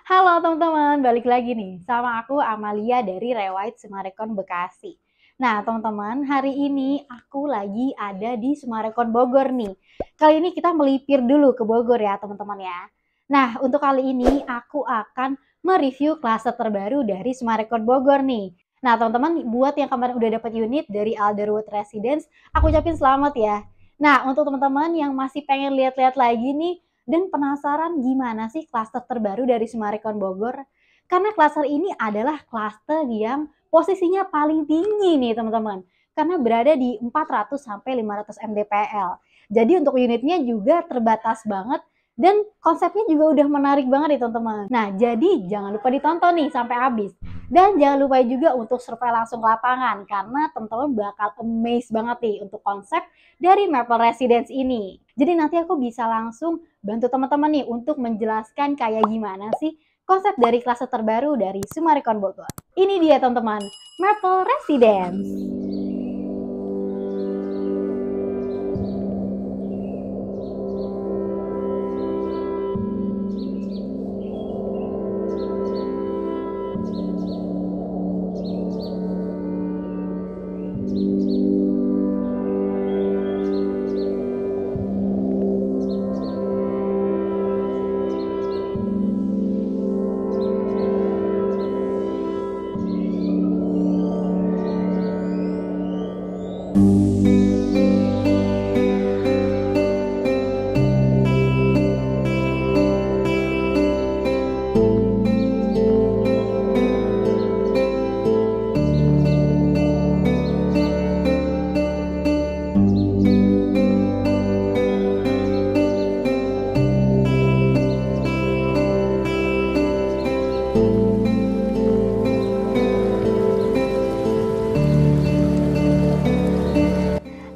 Halo teman-teman, balik lagi nih sama aku Amalia dari Rewide Sumarekon Bekasi. Nah teman-teman, hari ini aku lagi ada di Sumarekon Bogor nih. Kali ini kita melipir dulu ke Bogor ya teman-teman ya. Nah untuk kali ini aku akan mereview klaster terbaru dari Sumarekon Bogor nih. Nah teman-teman, buat yang kemarin udah dapat unit dari Alderwood Residence, aku ucapin selamat ya. Nah untuk teman-teman yang masih pengen lihat-lihat lagi nih, dan penasaran gimana sih klaster terbaru dari Sumarekon Bogor? Karena klaster ini adalah klaster yang posisinya paling tinggi nih teman-teman. Karena berada di 400 sampai 500 mdpl. Jadi untuk unitnya juga terbatas banget dan konsepnya juga udah menarik banget nih teman-teman. Nah, jadi jangan lupa ditonton nih sampai habis. Dan jangan lupa juga untuk survei langsung ke lapangan karena teman-teman bakal amazed banget nih untuk konsep dari Maple Residence ini. Jadi nanti aku bisa langsung bantu teman-teman nih untuk menjelaskan kayak gimana sih konsep dari klaster terbaru dari Sumarekon Bogor. Ini dia teman-teman, Maple Residence.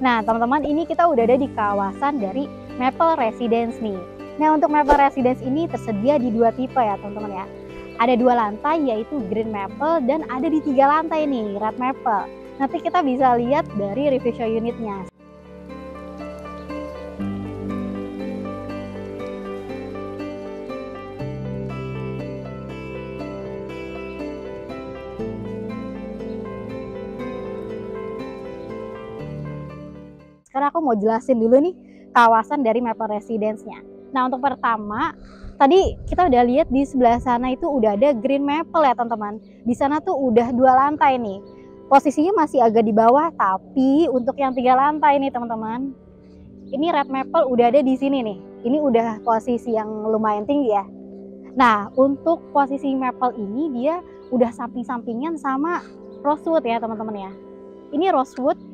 Nah, teman-teman, ini kita udah ada di kawasan dari Maple Residence nih. Nah, untuk Maple Residence ini tersedia di dua tipe ya, teman-teman ya. Ada dua lantai, yaitu Green Maple, dan ada di tiga lantai nih, Red Maple. Nanti kita bisa lihat dari review show unitnya. Sekarang aku mau jelasin dulu nih kawasan dari Maple Residence-nya. Nah, untuk pertama, tadi kita udah lihat di sebelah sana itu udah ada Green Maple ya teman-teman. Di sana tuh udah dua lantai nih. Posisinya masih agak di bawah, tapi untuk yang tiga lantai nih teman-teman, ini Red Maple udah ada di sini nih. Ini udah posisi yang lumayan tinggi ya. Nah, untuk posisi Maple ini dia udah samping-sampingan sama Rosewood ya teman-teman ya. Ini Rosewood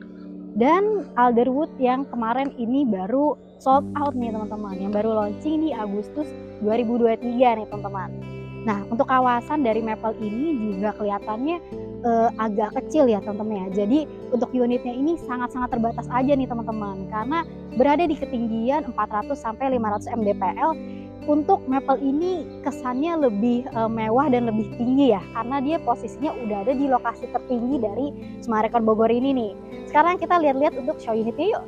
dan Alderwood yang kemarin ini baru sold out nih teman-teman, yang baru launching di Agustus 2023 nih teman-teman. Nah, untuk kawasan dari Maple ini juga kelihatannya agak kecil ya teman-teman ya. Jadi untuk unitnya ini sangat-sangat terbatas aja nih teman-teman, karena berada di ketinggian 400 sampai 500 mdpl. Untuk Maple ini kesannya lebih mewah dan lebih tinggi ya, karena dia posisinya udah ada di lokasi tertinggi dari Sumarekon Bogor ini nih. Sekarang kita lihat-lihat untuk show unitnya yuk.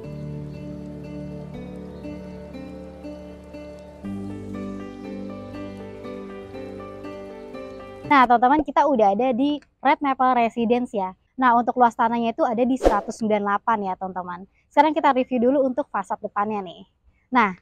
Nah teman-teman, kita udah ada di Red Maple Residence ya. Nah untuk luas tanahnya itu ada di 198 ya teman-teman. Sekarang kita review dulu untuk fasad depannya nih. Nah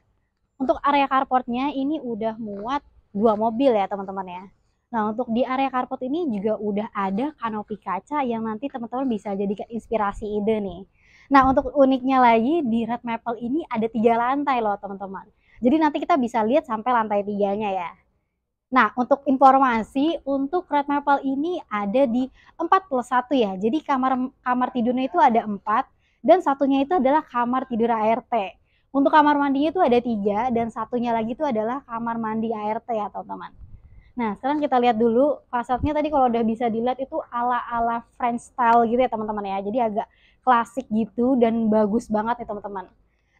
untuk area carportnya ini udah muat dua mobil ya teman-teman ya. Nah untuk di area carport ini juga udah ada kanopi kaca yang nanti teman-teman bisa jadikan inspirasi ide nih. Nah untuk uniknya lagi di Red Maple ini ada 3 lantai loh teman-teman. Jadi nanti kita bisa lihat sampai lantai 3-nya ya. Nah untuk informasi untuk Red Maple ini ada di 4+1 ya. Jadi kamar tidurnya itu ada 4 dan satunya itu adalah kamar tidur ART. Untuk kamar mandinya itu ada 3 dan satunya lagi itu adalah kamar mandi ART ya teman-teman. Nah sekarang kita lihat dulu fasadnya. Tadi kalau udah bisa dilihat itu ala-ala French style gitu ya teman-teman ya. Jadi agak klasik gitu dan bagus banget ya teman-teman.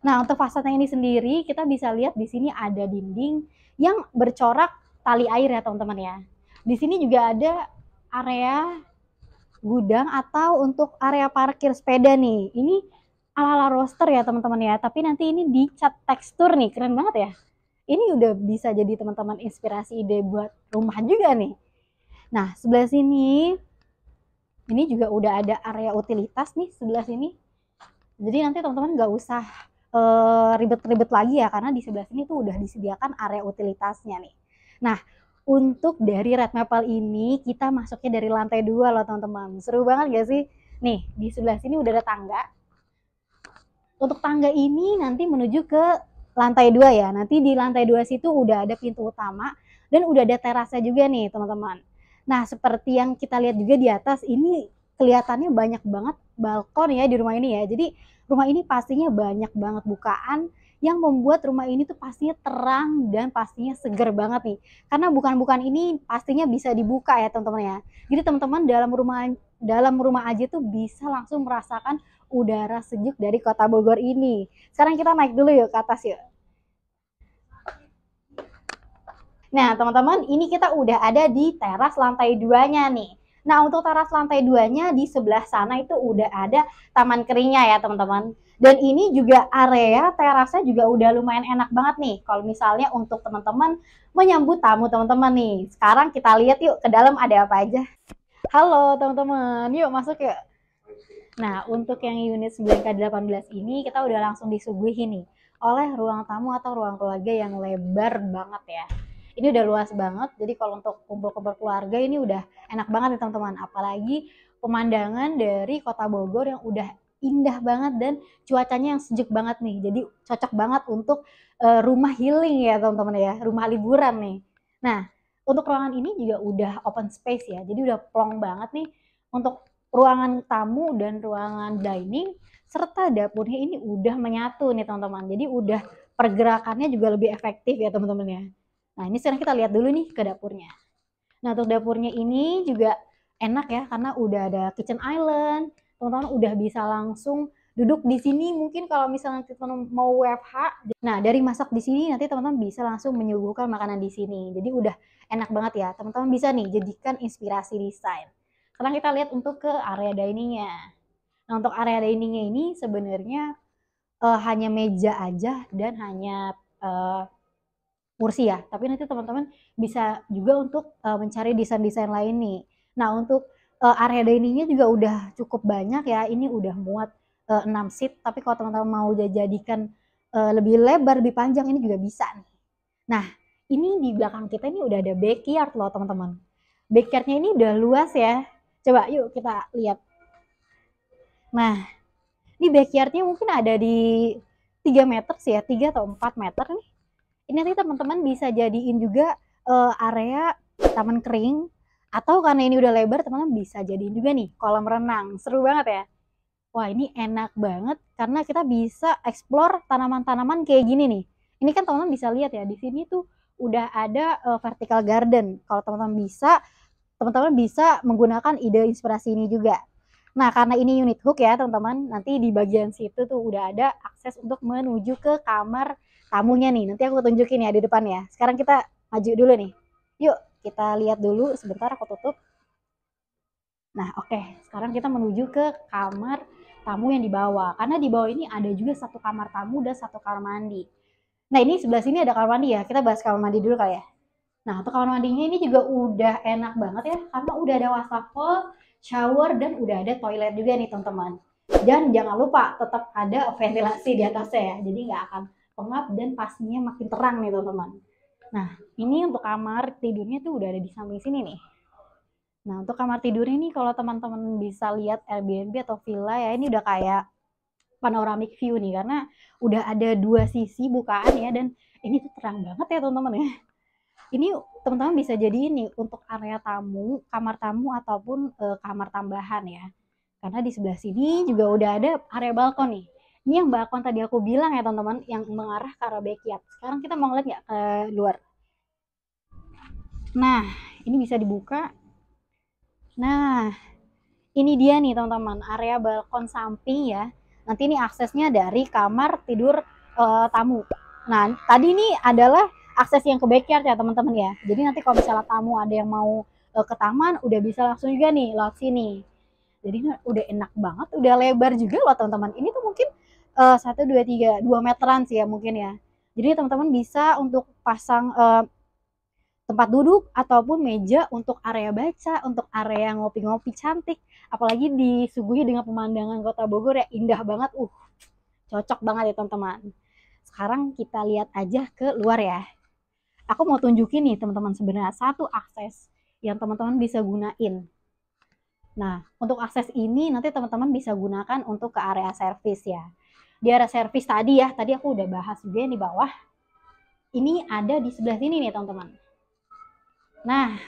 Nah untuk fasadnya ini sendiri kita bisa lihat di sini ada dinding yang bercorak tali air ya teman-teman ya. Di sini juga ada area gudang atau untuk area parkir sepeda nih. Ini ala-ala roster ya teman-teman ya, tapi nanti ini dicat tekstur nih, keren banget ya. ini udah bisa jadi teman-teman inspirasi ide buat rumah juga nih. Nah, sebelah sini ini juga udah ada area utilitas nih sebelah sini. Jadi nanti teman-teman nggak usah ribet-ribet lagi ya, karena di sebelah sini tuh udah disediakan area utilitasnya nih. Nah, untuk dari Red Maple ini kita masuknya dari lantai 2 loh teman-teman. Seru banget gak sih? Nih, di sebelah sini udah ada tangga. Untuk tangga ini nanti menuju ke lantai 2 ya. Nanti di lantai 2 situ udah ada pintu utama dan udah ada terasnya juga nih teman-teman. Nah, seperti yang kita lihat juga di atas, ini kelihatannya banyak banget balkon ya di rumah ini ya. Jadi rumah ini pastinya banyak banget bukaan yang membuat rumah ini tuh pastinya terang dan pastinya seger banget nih. Karena bukan-bukan ini pastinya bisa dibuka ya teman-teman ya. Jadi teman-teman dalam rumah aja tuh bisa langsung merasakan udara sejuk dari Kota Bogor ini. Sekarang kita naik dulu yuk ke atas yuk. Nah, teman-teman, ini kita udah ada di teras lantai 2-nya nih. Nah, untuk teras lantai 2-nya di sebelah sana itu udah ada taman keringnya ya, teman-teman. Dan ini juga area terasnya juga udah lumayan enak banget nih. Kalau misalnya untuk teman-teman menyambut tamu teman-teman nih. Sekarang kita lihat yuk ke dalam ada apa aja. Halo teman-teman, yuk masuk yuk. Nah, untuk yang unit 9K18 ini kita udah langsung disuguhi nih oleh ruang tamu atau ruang keluarga yang lebar banget ya. Ini udah luas banget, jadi kalau untuk kumpul-kumpul keluarga ini udah enak banget nih teman-teman. Apalagi pemandangan dari Kota Bogor yang udah indah banget dan cuacanya yang sejuk banget nih. Jadi cocok banget untuk rumah healing ya teman-teman ya, rumah liburan nih. Nah, untuk ruangan ini juga udah open space ya, jadi udah plong banget nih untuk ruangan tamu dan ruangan dining serta dapurnya ini udah menyatu nih teman-teman. Jadi udah pergerakannya juga lebih efektif ya teman-teman ya. Nah, ini sekarang kita lihat dulu nih ke dapurnya. Nah, untuk dapurnya ini juga enak ya, karena udah ada kitchen island. Teman-teman udah bisa langsung duduk di sini. Mungkin kalau misalnya teman-teman mau WFH, nah dari masak di sini nanti teman-teman bisa langsung menyuguhkan makanan di sini. Jadi udah enak banget ya. Teman-teman bisa nih jadikan inspirasi desain. Sekarang kita lihat untuk ke area diningnya. Nah, untuk area diningnya ini sebenarnya hanya meja aja dan hanya kursi ya, tapi nanti teman-teman bisa juga untuk mencari desain-desain lain nih. Nah, untuk area diningnya juga udah cukup banyak ya, ini udah muat 6 seat, tapi kalau teman-teman mau jadikan lebih lebar, lebih panjang, ini juga bisa nih. Nah, ini di belakang kita ini udah ada backyard loh teman-teman. Backyardnya ini udah luas ya, coba yuk kita lihat. Nah, ini backyardnya mungkin ada di 3 meter sih ya, 3 atau 4 meter nih. Ini nanti teman-teman bisa jadiin juga area taman kering, atau karena ini udah lebar teman-teman bisa jadiin juga nih kolam renang. Seru banget ya. Wah, ini enak banget karena kita bisa explore tanaman-tanaman kayak gini nih. Ini kan teman-teman bisa lihat ya, di sini tuh udah ada vertical garden. Kalau teman-teman bisa menggunakan ide inspirasi ini juga. Nah, karena ini unit hook ya teman-teman, nanti di bagian situ tuh udah ada akses untuk menuju ke kamar tamunya nih. Nanti aku tunjukin ya di depan ya. Sekarang kita maju dulu nih. Yuk, kita lihat dulu. Sebentar aku tutup. Nah, oke. Sekarang kita menuju ke kamar tamu yang di bawah. Karena di bawah ini ada juga satu kamar tamu dan satu kamar mandi. Nah, ini sebelah sini ada kamar mandi ya. Kita bahas kamar mandi dulu kali ya. Nah, untuk kamar mandinya ini juga udah enak banget ya. Karena udah ada wastafel, shower, dan udah ada toilet juga nih teman-teman. Dan jangan lupa tetap ada ventilasi di atasnya ya. Jadi nggak akan pengap dan pastinya makin terang nih teman-teman. Nah, ini untuk kamar tidurnya tuh udah ada di samping sini nih. Nah, untuk kamar tidur ini kalau teman-teman bisa lihat Airbnb atau villa ya, ini udah kayak panoramic view nih, karena udah ada 2 sisi bukaan ya, dan ini tuh terang banget ya teman-teman ya. Ini teman-teman bisa jadi ini untuk area tamu, kamar tamu ataupun kamar tambahan ya. Karena di sebelah sini juga udah ada area balkon nih. Ini yang balkon tadi aku bilang ya teman-teman, yang mengarah ke arah backyard. Sekarang kita mau ngeliat nggak ke luar? Nah, ini bisa dibuka. Nah, ini dia nih teman-teman, area balkon samping ya. Nanti ini aksesnya dari kamar tidur tamu. Nah, tadi ini adalah akses yang ke backyard ya teman-teman ya. Jadi nanti kalau misalnya tamu ada yang mau ke taman, udah bisa langsung juga nih lewat sini. Jadi udah enak banget, udah lebar juga loh teman-teman. Ini tuh mungkin 1, 2, 3, 2 meteran sih ya mungkin ya. Jadi teman-teman bisa untuk pasang tempat duduk ataupun meja untuk area baca, untuk area ngopi-ngopi cantik. Apalagi disuguhi dengan pemandangan Kota Bogor ya, indah banget. Cocok banget ya teman-teman. Sekarang kita lihat aja ke luar ya. Aku mau tunjukin nih teman-teman sebenarnya satu akses yang teman-teman bisa gunain. Nah, untuk akses ini nanti teman-teman bisa gunakan untuk ke area servis ya. Di area servis tadi ya, tadi aku udah bahas juga di bawah. Ini ada di sebelah sini nih teman-teman. Nah,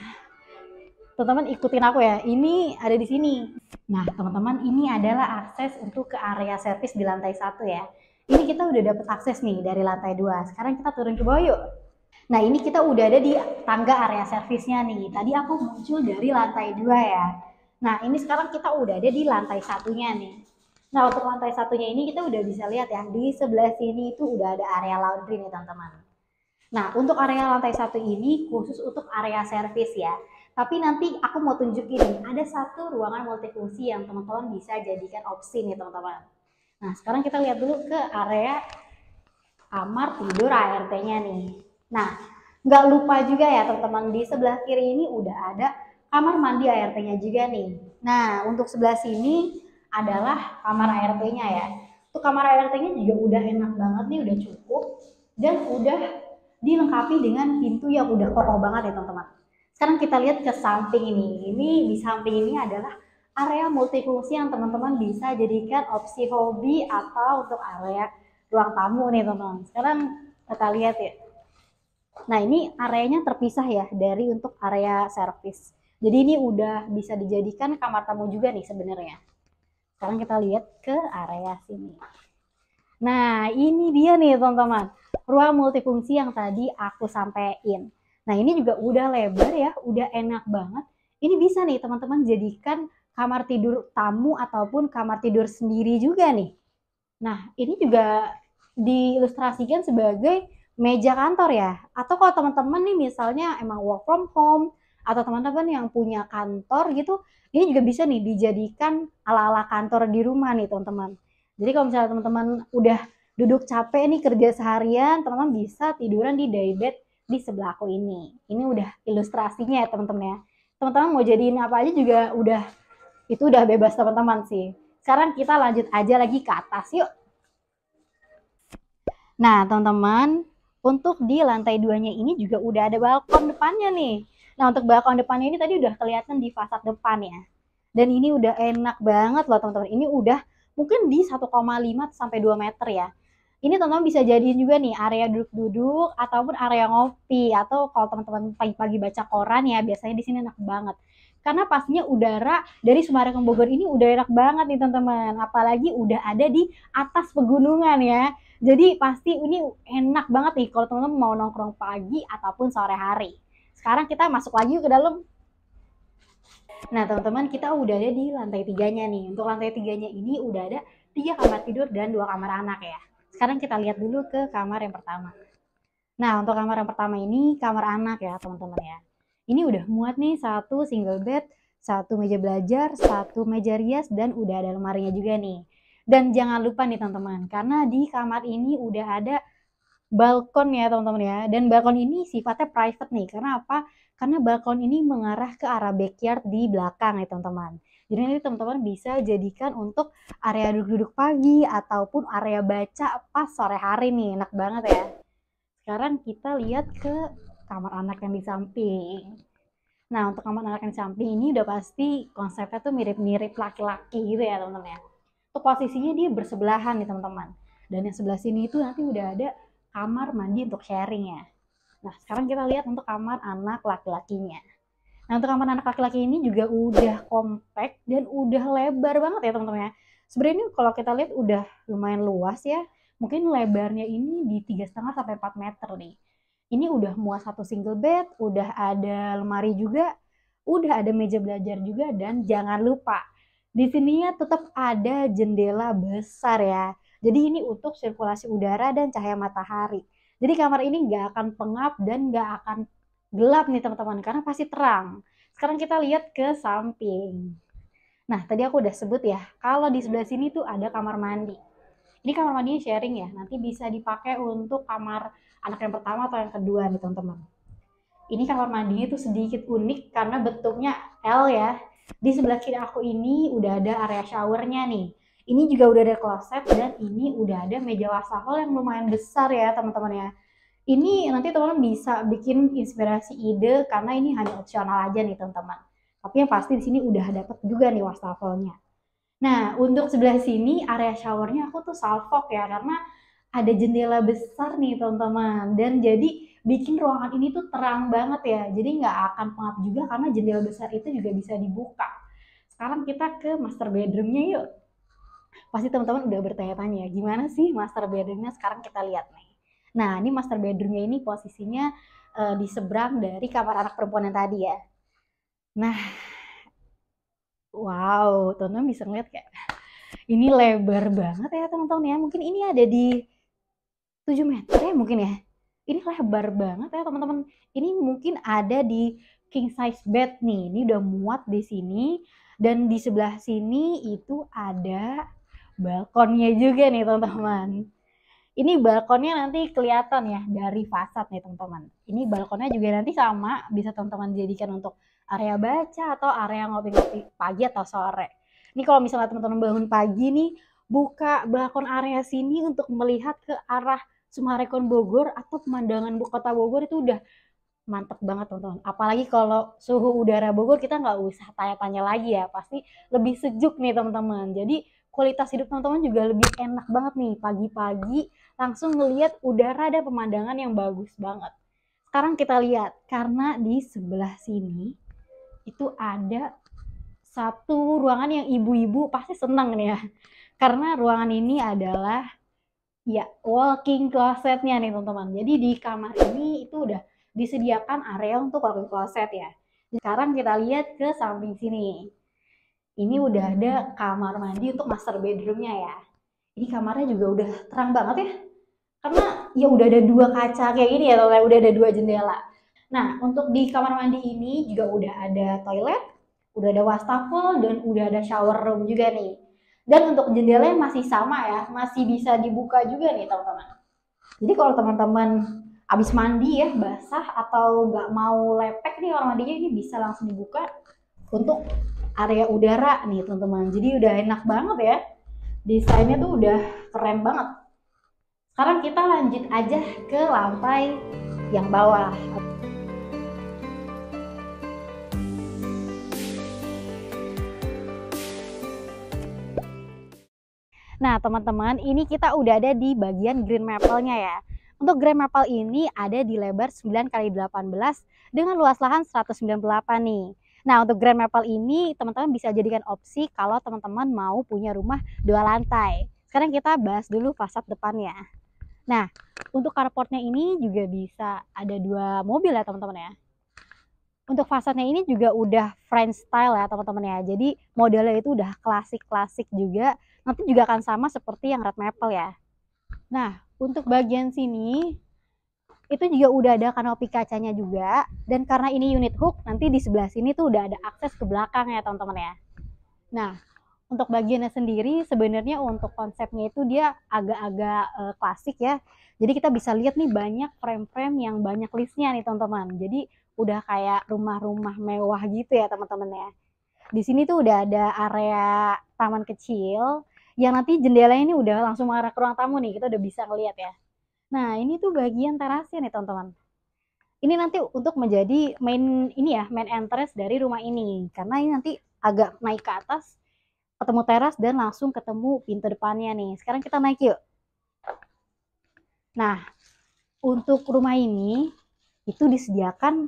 teman-teman ikutin aku ya. Ini ada di sini. Nah, teman-teman, ini adalah akses untuk ke area servis di lantai 1 ya. Ini kita udah dapat akses nih dari lantai 2. Sekarang kita turun ke bawah yuk. Nah, ini kita udah ada di tangga area servisnya nih. Tadi aku muncul dari lantai 2 ya. Nah, ini sekarang kita udah ada di lantai 1-nya nih. Nah, untuk lantai 1-nya ini kita udah bisa lihat ya. Di sebelah sini itu udah ada area laundry nih, teman-teman. Nah, untuk area lantai 1 ini khusus untuk area servis ya. Tapi nanti aku mau tunjukin nih, ada satu ruangan multifungsi yang teman-teman bisa jadikan opsi nih teman-teman. Nah, sekarang kita lihat dulu ke area kamar tidur ART-nya nih. Nah, nggak lupa juga ya teman-teman, di sebelah kiri ini udah ada kamar mandi ART-nya juga nih. Nah, untuk sebelah sini adalah kamar ART-nya ya. Untuk kamar ART-nya juga udah enak banget nih, udah cukup. Dan udah dilengkapi dengan pintu yang udah kokoh banget ya teman-teman. Sekarang kita lihat ke samping ini. Ini di samping ini adalah area multifungsi yang teman-teman bisa jadikan opsi hobi atau untuk area ruang tamu nih teman-teman. Sekarang kita lihat ya. Nah, ini areanya terpisah ya dari untuk area servis. Jadi ini udah bisa dijadikan kamar tamu juga nih sebenarnya. Sekarang kita lihat ke area sini. Nah, ini dia nih teman-teman, ruang multifungsi yang tadi aku sampaikan. Nah, ini juga udah lebar ya, udah enak banget. Ini bisa nih teman-teman jadikan kamar tidur tamu ataupun kamar tidur sendiri juga nih. Nah, ini juga diilustrasikan sebagai meja kantor ya. Atau kalau teman-teman nih misalnya emang work from home atau teman-teman yang punya kantor gitu, ini juga bisa nih dijadikan ala-ala kantor di rumah nih teman-teman. Jadi kalau misalnya teman-teman udah duduk capek nih kerja seharian, teman-teman bisa tiduran di daybed di sebelah aku ini. Ini udah ilustrasinya ya teman-teman ya. Teman-teman mau jadiin apa aja juga itu udah bebas teman-teman sih. Sekarang kita lanjut aja lagi ke atas yuk. Nah teman-teman, untuk di lantai 2-nya ini juga udah ada balkon depannya nih. Nah untuk balkon depannya ini tadi udah kelihatan di fasad depan ya. Dan ini udah enak banget loh teman-teman. Ini udah mungkin di 1,5 sampai 2 meter ya. Ini teman-teman bisa jadiin juga nih area duduk-duduk ataupun area ngopi, atau kalau teman-teman pagi-pagi baca koran ya, biasanya di sini enak banget. Karena pastinya udara dari Semarang ke Bogor ini udah enak banget nih teman-teman. Apalagi udah ada di atas pegunungan ya. Jadi pasti ini enak banget nih kalau teman-teman mau nongkrong pagi ataupun sore hari. Sekarang kita masuk lagi ke dalam. Nah teman-teman, kita udah ada di lantai 3-nya nih. Untuk lantai 3-nya ini udah ada 3 kamar tidur dan 2 kamar anak ya. Sekarang kita lihat dulu ke kamar yang pertama. Nah untuk kamar yang pertama ini kamar anak ya teman-teman ya. Ini udah muat nih satu single bed, satu meja belajar, satu meja rias, dan udah ada lemarinya juga nih. Dan jangan lupa nih teman-teman, karena di kamar ini udah ada balkon ya teman-teman ya. Dan balkon ini sifatnya private nih. Karena apa? Karena balkon ini mengarah ke arah backyard di belakang ya teman-teman. Jadi nanti teman-teman bisa jadikan untuk area duduk-duduk pagi ataupun area baca pas sore hari nih. Enak banget ya. Sekarang kita lihat ke kamar anak yang di samping. Nah untuk kamar anak yang di samping ini udah pasti konsepnya tuh mirip-mirip laki-laki gitu ya teman-teman ya. Untuk posisinya dia bersebelahan nih teman-teman. Dan yang sebelah sini itu nanti udah ada kamar mandi untuk sharing ya. Nah sekarang kita lihat untuk kamar anak laki-lakinya. Nah untuk kamar anak laki-laki ini juga udah compact dan udah lebar banget ya teman-teman ya. Sebenarnya ini kalau kita lihat udah lumayan luas ya. Mungkin lebarnya ini di 3,5 sampai 4 meter nih. Ini udah muat satu single bed, udah ada lemari juga, udah ada meja belajar juga, dan jangan lupa di sininya tetap ada jendela besar ya. Jadi ini untuk sirkulasi udara dan cahaya matahari. Jadi kamar ini nggak akan pengap dan nggak akan gelap nih teman-teman, karena pasti terang. Sekarang kita lihat ke samping. Nah tadi aku udah sebut ya, kalau di sebelah sini tuh ada kamar mandi. Ini kamar mandinya sharing ya, nanti bisa dipakai untuk kamar anak yang pertama atau yang kedua nih teman-teman. Ini kamar mandinya tuh sedikit unik karena bentuknya L ya. Di sebelah kiri aku ini udah ada area showernya nih. Ini juga udah ada kloset dan ini udah ada meja wastafel yang lumayan besar ya teman-teman ya. Ini nanti teman-teman bisa bikin inspirasi ide karena ini hanya opsional aja nih teman-teman. Tapi yang pasti di sini udah dapat juga nih wastafelnya. Nah, untuk sebelah sini area showernya aku tuh salvok ya karena ada jendela besar nih teman-teman dan jadi bikin ruangan ini tuh terang banget ya. Jadi nggak akan pengap juga karena jendela besar itu juga bisa dibuka. Sekarang kita ke master bedroomnya yuk. Pasti teman-teman udah bertanya-tanya gimana sih master bedroomnya, sekarang kita lihat nih. Nah, ini master bedroomnya ini posisinya di seberang dari kamar anak perempuan yang tadi ya. Nah, wow, teman-teman bisa ngeliat kayak ini lebar banget ya teman-teman ya. Mungkin ini ada di 7 meter ya mungkin ya. Ini lebar banget ya teman-teman. Ini mungkin ada di king size bed nih. Ini udah muat di sini. Dan di sebelah sini itu ada balkonnya juga nih teman-teman. Ini balkonnya nanti kelihatan ya dari fasad nih teman-teman. Ini balkonnya juga nanti sama, bisa teman-teman jadikan untuk area baca atau area ngopi-ngopi pagi atau sore. Ini kalau misalnya teman-teman bangun pagi nih, buka balkon area sini untuk melihat ke arah Sumarekon Bogor atau pemandangan kota Bogor itu udah mantep banget teman-teman. Apalagi kalau suhu udara Bogor kita nggak usah tanya-tanya lagi ya, pasti lebih sejuk nih teman-teman. Jadi kualitas hidup teman-teman juga lebih enak banget nih pagi-pagi langsung ngelihat udara dan pemandangan yang bagus banget. Sekarang kita lihat karena di sebelah sini itu ada satu ruangan yang ibu-ibu pasti senang nih ya. Karena ruangan ini adalah ya walking closetnya nih teman-teman. Jadi di kamar ini itu udah disediakan area untuk walking closet ya. Sekarang kita lihat ke samping sini. Ini udah ada kamar mandi untuk master bedroomnya ya. Ini kamarnya juga udah terang banget ya. Karena ya udah ada dua kaca kayak gini ya teman-teman, udah ada dua jendela. Nah, untuk di kamar mandi ini juga udah ada toilet, udah ada wastafel, dan udah ada shower room juga nih. Dan untuk jendelanya masih sama ya, masih bisa dibuka juga nih teman-teman. Jadi kalau teman-teman habis mandi ya, basah atau nggak mau lepek nih kamar mandinya, ini bisa langsung dibuka untuk area udara nih teman-teman. Jadi udah enak banget ya. Desainnya tuh udah keren banget. Sekarang kita lanjut aja ke lantai yang bawah. Nah, teman-teman, ini kita udah ada di bagian green maple-nya ya. Untuk green maple ini ada di lebar 9x18 dengan luas lahan 198 nih. Nah, untuk green maple ini teman-teman bisa jadikan opsi kalau teman-teman mau punya rumah 2 lantai. Sekarang kita bahas dulu fasad depannya. Nah, untuk carportnya ini juga bisa ada 2 mobil ya teman-teman ya. Untuk fasadnya ini juga udah French style ya teman-teman ya. Jadi modelnya itu udah klasik-klasik juga. Nanti juga akan sama seperti yang red maple ya. Nah, untuk bagian sini itu juga udah ada kanopi kacanya juga. Dan karena ini unit hook, nanti di sebelah sini tuh udah ada akses ke belakang ya teman-teman ya. Nah, untuk bagiannya sendiri sebenarnya untuk konsepnya itu dia agak-agak klasik ya. Jadi kita bisa lihat nih banyak frame-frame yang banyak listnya nih teman-teman. Jadi udah kayak rumah-rumah mewah gitu ya teman-teman ya. Di sini tuh udah ada area taman kecil yang nanti jendelanya ini udah langsung mengarah ke ruang tamu nih, kita udah bisa ngeliat ya. Nah, ini tuh bagian terasnya nih teman-teman. Ini nanti untuk menjadi main entrance dari rumah ini, karena ini nanti agak naik ke atas, ketemu teras dan langsung ketemu pintu depannya nih. Sekarang kita naik yuk. Nah, untuk rumah ini itu disediakan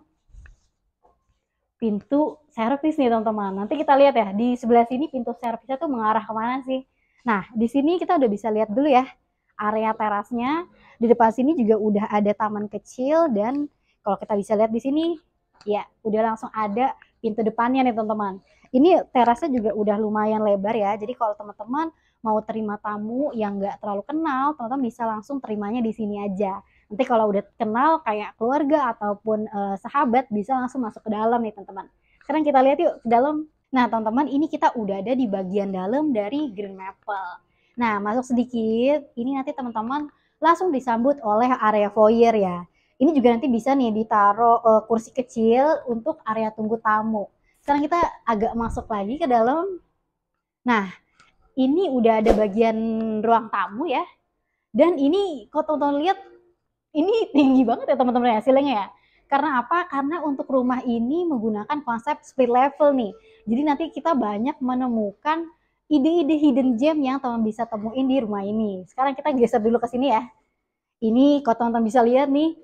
pintu servis nih teman-teman. Nanti kita lihat ya, di sebelah sini pintu servisnya tuh mengarah kemana sih. Nah, di sini kita udah bisa lihat dulu ya area terasnya. Di depan sini juga udah ada taman kecil dan kalau kita bisa lihat di sini, ya udah langsung ada pintu depannya nih teman-teman. Ini terasnya juga udah lumayan lebar ya. Jadi kalau teman-teman mau terima tamu yang nggak terlalu kenal, teman-teman bisa langsung terimanya di sini aja. Nanti kalau udah kenal kayak keluarga ataupun sahabat bisa langsung masuk ke dalam nih teman-teman. Sekarang kita lihat yuk ke dalam. Nah teman-teman, ini kita udah ada di bagian dalam dari green maple. Nah masuk sedikit, ini nanti teman-teman langsung disambut oleh area foyer ya. Ini juga nanti bisa nih ditaruh kursi kecil untuk area tunggu tamu. Sekarang kita agak masuk lagi ke dalam. Nah, ini udah ada bagian ruang tamu ya. Dan ini kalau teman-teman lihat, ini tinggi banget ya teman-teman ya ceilingnya ya. Karena apa? Karena untuk rumah ini menggunakan konsep split level nih. Jadi nanti kita banyak menemukan ide-ide hidden gem yang teman bisa temuin di rumah ini. Sekarang kita geser dulu ke sini ya. Ini kalau teman-teman bisa lihat nih,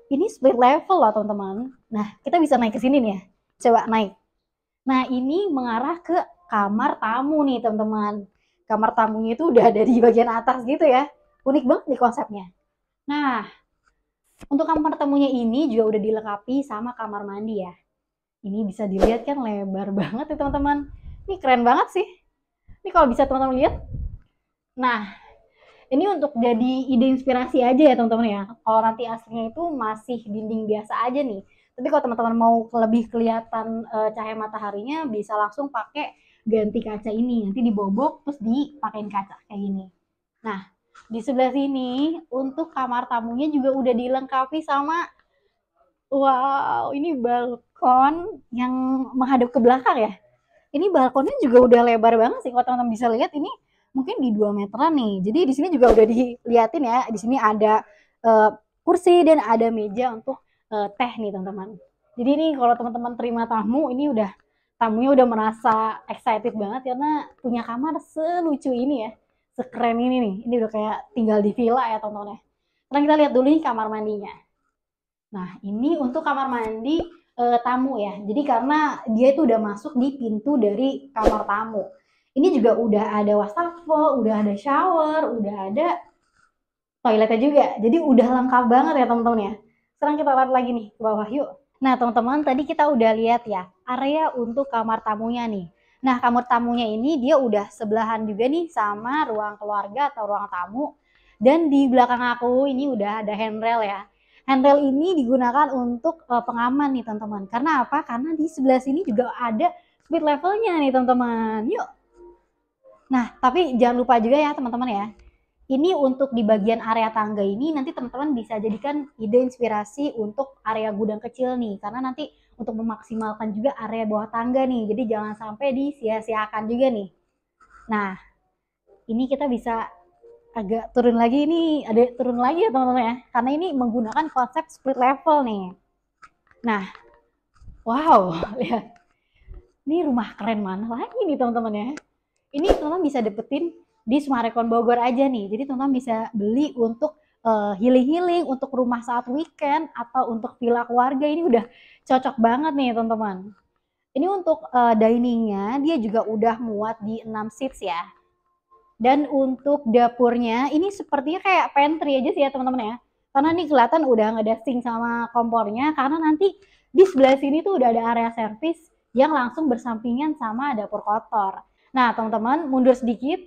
ini split level loh teman-teman. Nah, kita bisa naik ke sini nih ya. Coba naik. Nah, ini mengarah ke kamar tamu nih teman-teman. Kamar tamunya itu udah ada di bagian atas gitu ya. Unik banget nih konsepnya. Nah, untuk kamar tamunya ini juga udah dilengkapi sama kamar mandi ya. Ini bisa dilihat kan lebar banget ya teman-teman. Ini keren banget sih. Ini kalau bisa teman-teman lihat. Nah, ini untuk jadi ide inspirasi aja ya teman-teman ya. Kalau nanti aslinya itu masih dinding biasa aja nih. Tapi kalau teman-teman mau lebih kelihatan cahaya mataharinya, bisa langsung pakai ganti kaca ini. Nanti dibobok terus dipakein kaca kayak gini. Nah, di sebelah sini untuk kamar tamunya juga udah dilengkapi sama, wow, ini balkon yang menghadap ke belakang ya. Ini balkonnya juga udah lebar banget sih, kalau teman-teman bisa lihat ini mungkin di 2 meteran nih. Jadi di sini juga udah dilihatin ya, di sini ada kursi dan ada meja untuk teh nih teman-teman. Jadi ini kalau teman-teman terima tamu, ini udah tamunya udah merasa excited banget karena punya kamar selucu ini ya, sekeren ini nih. Ini udah kayak tinggal di villa ya teman-teman ya. Sekarang kita lihat dulu nih kamar mandinya. Nah, ini untuk kamar mandi tamu ya. Jadi karena dia itu udah masuk di pintu dari kamar tamu. Ini juga udah ada wastafel, udah ada shower, udah ada toiletnya juga. Jadi udah lengkap banget ya teman-teman ya. Sekarang kita lihat lagi nih ke bawah yuk. Nah teman-teman tadi kita udah lihat ya area untuk kamar tamunya nih. Nah kamar tamunya ini dia udah sebelahan juga nih sama ruang keluarga atau ruang tamu. Dan di belakang aku ini udah ada handrail ya. Handrail ini digunakan untuk pengaman nih teman-teman. Karena apa? Karena di sebelah sini juga ada speed levelnya nih teman-teman. Yuk. Nah tapi jangan lupa juga ya teman-teman ya. Ini untuk di bagian area tangga ini nanti teman-teman bisa jadikan ide inspirasi untuk area gudang kecil nih. Karena nanti untuk memaksimalkan juga area bawah tangga nih. Jadi jangan sampai disia-siakan juga nih. Nah, ini kita bisa agak turun lagi, ini ada turun lagi ya teman-teman ya. Karena ini menggunakan konsep split level nih. Nah, wow, lihat. Ini rumah keren mana lagi nih teman-teman ya. Ini teman-teman bisa dapetin di Sumarekon Bogor aja nih. Jadi teman-teman bisa beli untuk healing-healing, untuk rumah saat weekend, atau untuk villa keluarga. Ini udah cocok banget nih teman-teman. Ini untuk diningnya, dia juga udah muat di 6 seats ya. Dan untuk dapurnya, ini sepertinya kayak pantry aja sih ya teman-teman ya. Karena ini kelihatan udah nggak ada sink sama kompornya, karena nanti di sebelah sini tuh udah ada area service yang langsung bersampingan sama dapur kotor. Nah teman-teman mundur sedikit,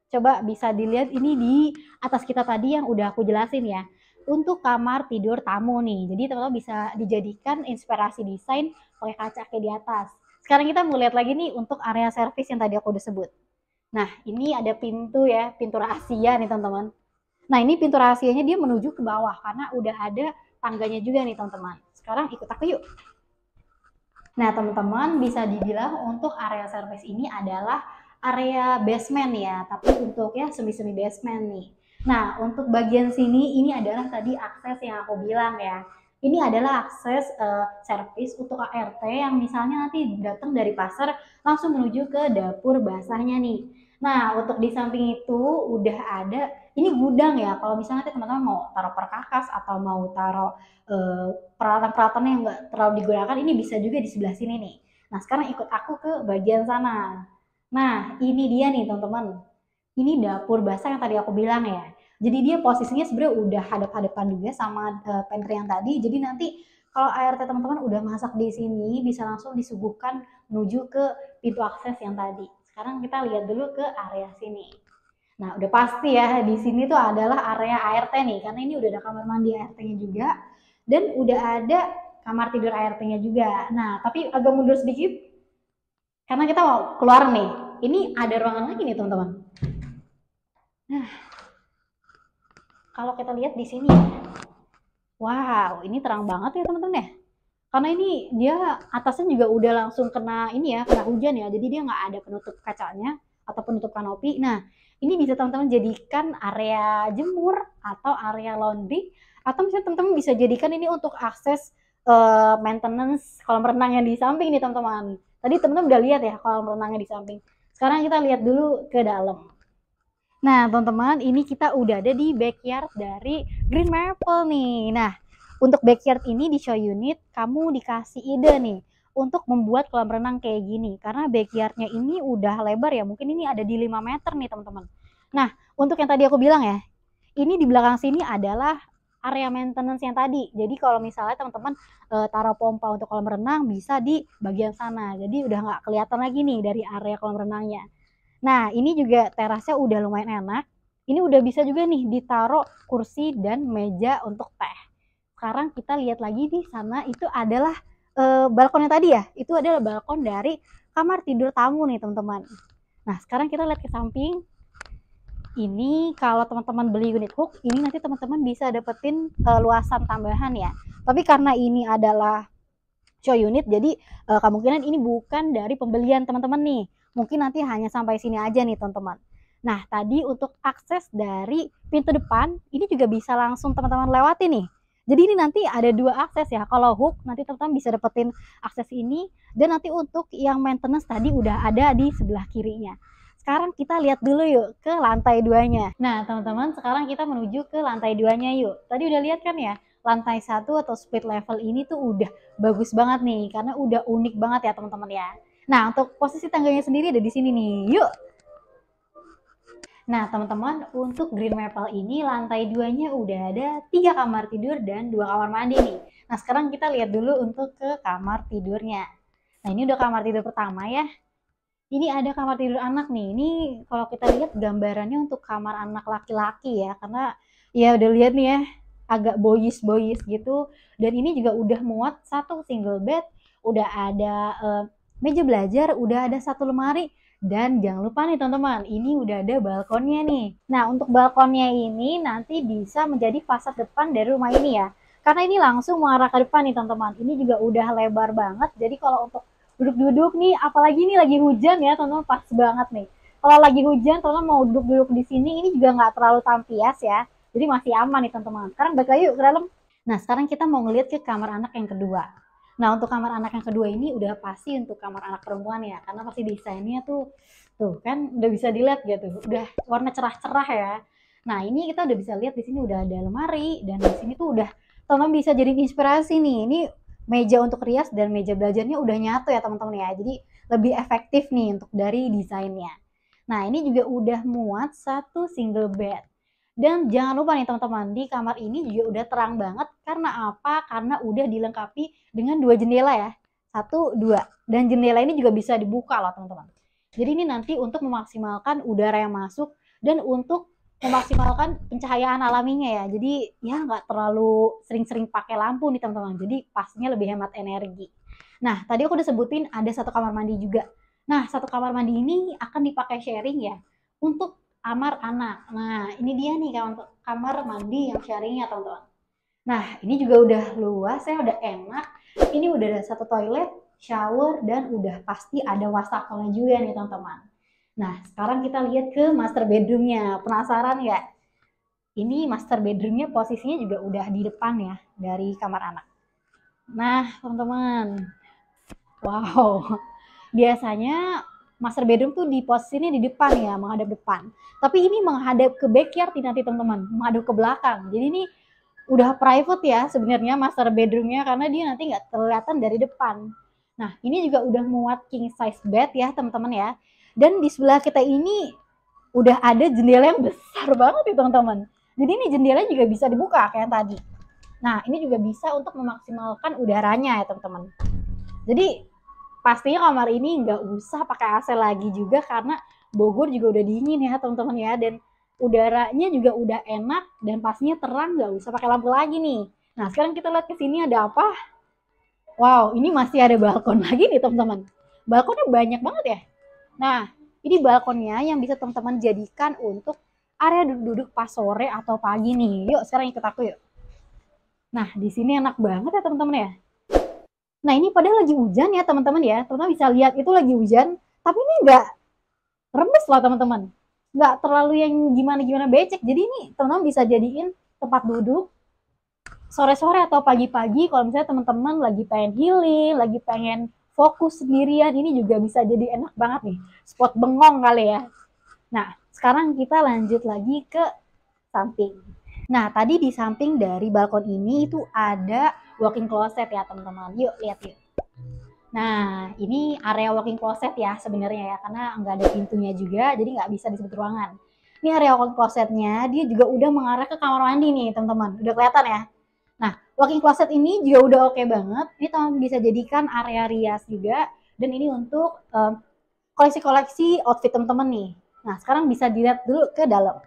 coba bisa dilihat ini di atas kita tadi yang udah aku jelasin ya. Untuk kamar tidur tamu nih, jadi teman-teman bisa dijadikan inspirasi desain pakai kaca kayak di atas. Sekarang kita mau lihat lagi nih untuk area service yang tadi aku udah sebut. Nah, ini ada pintu ya, pintu rahasia nih teman-teman. Nah, ini pintu rahasianya dia menuju ke bawah karena udah ada tangganya juga nih teman-teman. Sekarang ikut aku yuk. Nah, teman-teman bisa dibilang untuk area service ini adalah area basement ya, tapi untuk ya semi-semi basement nih. Nah, untuk bagian sini ini adalah tadi akses yang aku bilang ya. Ini adalah akses servis untuk ART yang misalnya nanti datang dari pasar langsung menuju ke dapur basahnya nih. Nah, untuk di samping itu udah ada, ini gudang ya. Kalau misalnya nanti teman-teman mau taruh perkakas atau mau taruh peralatan-peralatan yang nggak terlalu digunakan, ini bisa juga di sebelah sini nih. Nah, sekarang ikut aku ke bagian sana. Nah, ini dia nih teman-teman. Ini dapur basah yang tadi aku bilang ya. Jadi dia posisinya sebenarnya udah hadap-hadapan juga sama pantry yang tadi. Jadi nanti kalau ART teman-teman udah masak di sini, bisa langsung disuguhkan menuju ke pintu akses yang tadi. Sekarang kita lihat dulu ke area sini. Nah, udah pasti ya di sini tuh adalah area ART nih, karena ini udah ada kamar mandi ART-nya juga dan udah ada kamar tidur ART-nya juga. Nah, tapi agak mundur sedikit karena kita mau keluar nih. Ini ada ruangan lagi nih, teman-teman. Nah, Kalau kita lihat di sini, wow, ini terang banget ya teman-teman ya. Karena ini dia atasnya juga udah langsung kena ini ya, kena hujan ya. Jadi dia nggak ada penutup kacanya atau penutup kanopi. Nah, ini bisa teman-teman jadikan area jemur atau area laundry, atau misalnya teman-teman bisa jadikan ini untuk akses maintenance kolam renang yang di samping nih teman-teman. Tadi teman-teman udah lihat ya kolam renangnya di samping. Sekarang kita lihat dulu ke dalam. Nah, teman-teman, ini kita udah ada di backyard dari Green Maple nih. Nah, untuk backyard ini di show unit, kamu dikasih ide nih untuk membuat kolam renang kayak gini. Karena backyardnya ini udah lebar ya, mungkin ini ada di 5 meter nih teman-teman. Nah, untuk yang tadi aku bilang ya, ini di belakang sini adalah area maintenance yang tadi. Jadi kalau misalnya teman-teman taruh pompa untuk kolam renang bisa di bagian sana. Jadi udah nggak kelihatan lagi nih dari area kolam renangnya. Nah, ini juga terasnya udah lumayan enak. Ini udah bisa juga nih ditaruh kursi dan meja untuk teh. Sekarang kita lihat lagi di sana itu adalah balkonnya tadi ya. Itu adalah balkon dari kamar tidur tamu nih, teman-teman. Nah, sekarang kita lihat ke samping. Ini kalau teman-teman beli unit hook, ini nanti teman-teman bisa dapetin luasan tambahan ya. Tapi karena ini adalah show unit, jadi kemungkinan ini bukan dari pembelian teman-teman nih. Mungkin nanti hanya sampai sini aja nih teman-teman. Nah, tadi untuk akses dari pintu depan, ini juga bisa langsung teman-teman lewati nih. Jadi ini nanti ada 2 akses ya. Kalau hook, nanti teman-teman bisa dapetin akses ini. Dan nanti untuk yang maintenance tadi udah ada di sebelah kirinya. Sekarang kita lihat dulu yuk ke lantai 2-nya. Nah, teman-teman, sekarang kita menuju ke lantai 2-nya yuk. Tadi udah lihat kan ya, lantai 1 atau split level ini tuh udah bagus banget nih, karena udah unik banget ya teman-teman ya. Nah, untuk posisi tangganya sendiri ada di sini nih. Yuk! Nah, teman-teman, untuk Green Maple ini lantai 2-nya udah ada 3 kamar tidur dan 2 kamar mandi nih. Nah, sekarang kita lihat dulu untuk ke kamar tidurnya. Nah, ini udah kamar tidur pertama ya. Ini ada kamar tidur anak nih. Ini kalau kita lihat gambarannya untuk kamar anak laki-laki ya, karena ya udah lihat nih ya, agak boyis-boyis gitu. Dan ini juga udah muat satu single bed, udah ada meja belajar, udah ada satu lemari, dan jangan lupa nih teman-teman, ini udah ada balkonnya nih. Nah, untuk balkonnya ini nanti bisa menjadi fasad depan dari rumah ini ya. Karena ini langsung mengarah ke depan nih teman-teman. Ini juga udah lebar banget. Jadi kalau untuk duduk-duduk nih, apalagi ini lagi hujan ya teman-teman, pas banget nih. Kalau lagi hujan teman-teman mau duduk-duduk di sini, ini juga nggak terlalu tampias ya, jadi masih aman nih teman-teman. Sekarang balik lagi yuk ke dalam. Nah, sekarang kita mau ngeliat ke kamar anak yang kedua. Nah, untuk kamar anak yang kedua ini udah pasti untuk kamar anak perempuan ya, karena pasti desainnya tuh kan udah bisa dilihat gitu, udah warna cerah-cerah ya. Nah, ini kita udah bisa lihat di sini udah ada lemari, dan di sini tuh udah teman-teman bisa jadi inspirasi nih. Ini meja untuk rias dan meja belajarnya udah nyatu ya teman-teman ya. Jadi lebih efektif nih untuk dari desainnya. Nah, ini juga udah muat satu single bed. Dan jangan lupa nih teman-teman, di kamar ini juga udah terang banget. Karena apa? Karena udah dilengkapi dengan 2 jendela ya. 1, 2. Dan jendela ini juga bisa dibuka loh teman-teman. Jadi ini nanti untuk memaksimalkan udara yang masuk dan untuk memaksimalkan pencahayaan alaminya ya. Jadi ya nggak terlalu sering-sering pakai lampu nih teman-teman. Jadi pastinya lebih hemat energi. Nah, tadi aku udah sebutin ada satu kamar mandi juga. Nah, satu kamar mandi ini akan dipakai sharing ya untuk kamar anak. Nah, ini dia nih kamar mandi yang sharingnya teman-teman. Nah, ini juga udah luas ya, udah enak. Ini udah ada satu toilet, shower, dan udah pasti ada wastafelnya juga nih teman-teman. Nah, sekarang kita lihat ke master bedroomnya. Penasaran nggak? Ini master bedroomnya posisinya juga udah di depan ya, dari kamar anak. Nah, teman-teman. Wow, biasanya master bedroom tuh di posisinya di depan ya, menghadap depan. Tapi ini menghadap ke backyard nanti teman-teman, menghadap ke belakang. Jadi ini udah private ya sebenarnya master bedroomnya, karena dia nanti nggak kelihatan dari depan. Nah, ini juga udah muat king size bed ya teman-teman ya. Dan di sebelah kita ini udah ada jendela yang besar banget ya teman-teman. Jadi ini jendelanya juga bisa dibuka kayak tadi. Nah, ini juga bisa untuk memaksimalkan udaranya ya teman-teman. Jadi pastinya kamar ini nggak usah pakai AC lagi juga, karena Bogor juga udah dingin ya teman-teman ya. Dan udaranya juga udah enak dan pastinya terang, nggak usah pakai lampu lagi nih. Nah, sekarang kita lihat ke sini ada apa? Wow, ini masih ada balkon lagi nih teman-teman. Balkonnya banyak banget ya. Nah, ini balkonnya yang bisa teman-teman jadikan untuk area duduk-duduk pas sore atau pagi nih. Yuk sekarang ikut aku yuk. Nah di sini enak banget ya teman-teman ya. Nah ini padahal lagi hujan ya teman-teman ya. Teman-teman bisa lihat itu lagi hujan, tapi ini nggak rembes loh teman-teman. Nggak terlalu yang gimana-gimana becek. Jadi ini teman-teman bisa jadiin tempat duduk sore-sore atau pagi-pagi kalau misalnya teman-teman lagi pengen healing, lagi pengen fokus sendirian, ini juga bisa jadi enak banget nih. Spot bengong kali ya. Nah, sekarang kita lanjut lagi ke samping. Nah, tadi di samping dari balkon ini itu ada walk-in closet ya teman-teman. Yuk lihat yuk. Nah, ini area walk-in closet ya sebenarnya ya, karena nggak ada pintunya juga, jadi nggak bisa disebut ruangan. Ini area walk-in closetnya, dia juga udah mengarah ke kamar mandi nih teman-teman. Udah kelihatan ya? Nah, walk-in closet ini juga udah oke banget. Ini teman-teman bisa jadikan area rias juga, dan ini untuk koleksi-koleksi outfit teman-teman nih. Nah, sekarang bisa dilihat dulu ke dalam.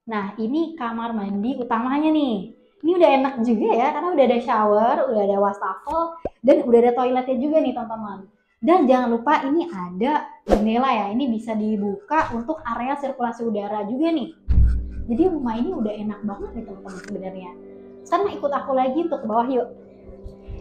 Nah, ini kamar mandi utamanya nih. Ini udah enak juga ya, karena udah ada shower, udah ada wastafel, dan udah ada toiletnya juga nih teman-teman. Dan jangan lupa ini ada jendela ya, ini bisa dibuka untuk area sirkulasi udara juga nih. Jadi rumah ini udah enak banget nih teman-teman sebenarnya. Sekarang ikut aku lagi untuk ke bawah yuk.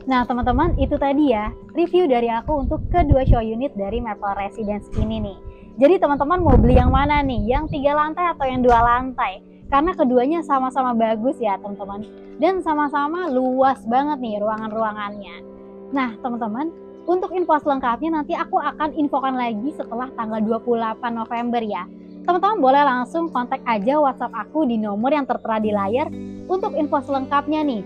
Nah teman-teman, itu tadi ya review dari aku untuk kedua show unit dari Maple Residence ini nih. Jadi teman-teman mau beli yang mana nih? Yang 3 lantai atau yang 2 lantai? Karena keduanya sama-sama bagus ya teman-teman. Dan sama-sama luas banget nih ruangan-ruangannya. Nah teman-teman, untuk info selengkapnya nanti aku akan infokan lagi setelah tanggal 28 November ya. Teman-teman boleh langsung kontak aja WhatsApp aku di nomor yang tertera di layar untuk info selengkapnya nih.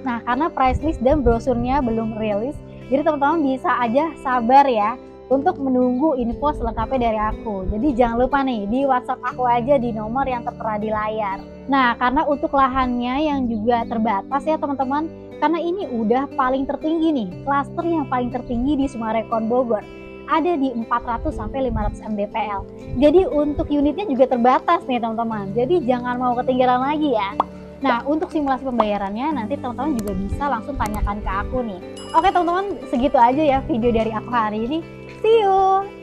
Nah karena price list dan brosurnya belum rilis, jadi teman-teman bisa aja sabar ya untuk menunggu info selengkapnya dari aku. Jadi jangan lupa nih di WhatsApp aku aja di nomor yang tertera di layar. Nah karena untuk lahannya yang juga terbatas ya teman-teman, karena ini udah paling tertinggi nih, klaster yang paling tertinggi di Sumarekon Bogor. Ada di 400 sampai 500 mdpl. Jadi untuk unitnya juga terbatas nih teman-teman. Jadi jangan mau ketinggalan lagi ya. Nah untuk simulasi pembayarannya nanti teman-teman juga bisa langsung tanyakan ke aku nih. Oke teman-teman, segitu aja ya video dari aku hari ini. See you!